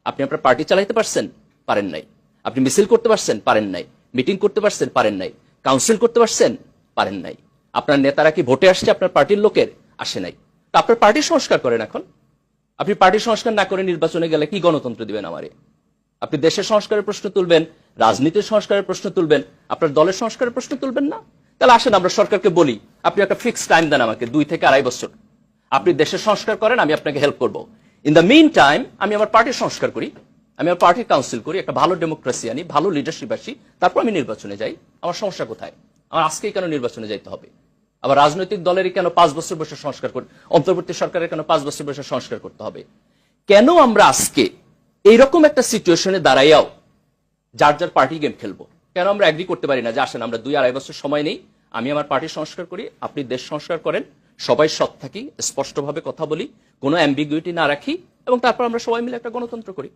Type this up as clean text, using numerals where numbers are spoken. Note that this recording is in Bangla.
আপনি আপনার পার্টি চালাইতে পারছেন? পারেন নাই। আপনি মিছিল করতে পারছেন? পারেন নাই। মিটিং করতে পারছেন? পারেন নাই। কাউন্সিল করতে পারছেন? পারেন নাই। আপনার নেতারা কি ভোটে আসছে আপনার পার্টির লোকের? আসে নাই। তা আপনার পার্টি সংস্কার করেন এখন। আপনি পার্টি সংস্কার না করে নির্বাচনে গেলে কি গণতন্ত্র দিবেন আমারে? আপনি দেশের সংস্কারের প্রশ্ন তুলবেন, রাজনীতির সংস্কারের প্রশ্ন তুলবেন, আপনার দলের সংস্কারের প্রশ্ন তুলবেন না? তাহলে আসেন আমরা সরকারকে বলি, আপনি একটা ফিক্সড টাইম দেন আমাকে, 2 থেকে 2.5 বছর। আপনি দেশের সংস্কার করেন, আমি আপনাকে হেল্প করব। ইন দ্য মিন টাইম আমি আমার পার্টির সংস্কার করি, আমি আমার পার্টির কাউন্সিল করি, একটা ভালো ডেমোক্রেসি আনি, ভালো লিডারশিপ আসি, তারপর আমি নির্বাচনে যাই। আমার সমস্যা কোথায়? আমার আজকেই কেন নির্বাচনে যাইতে হবে? আবার রাজনৈতিক দলেরই কেন 5 বছর বসে সংস্কার করতে, অন্তর্বর্তী সরকারের কেন 5 বছর বসে সংস্কার করতে হবে? কেন আমরা আজকে এইরকম একটা সিচুয়েশনে দাঁড়াইয়াও যার যার পার্টি গেম খেলবো? কেন আমরা এগ্রি করতে পারি না যে আসেন আমরা 2-2.5 বছর সময় নেই, আমি আমার পার্টি সংস্কার করি, আপনি দেশ সংস্কার করেন, সবাই সৎ থাকি, স্পষ্টভাবে কথা বলি, কোনো অ্যাম্বিগুইটি না রাখি, এবং তারপর আমরা সবাই মিলে একটা গণতন্ত্র করি।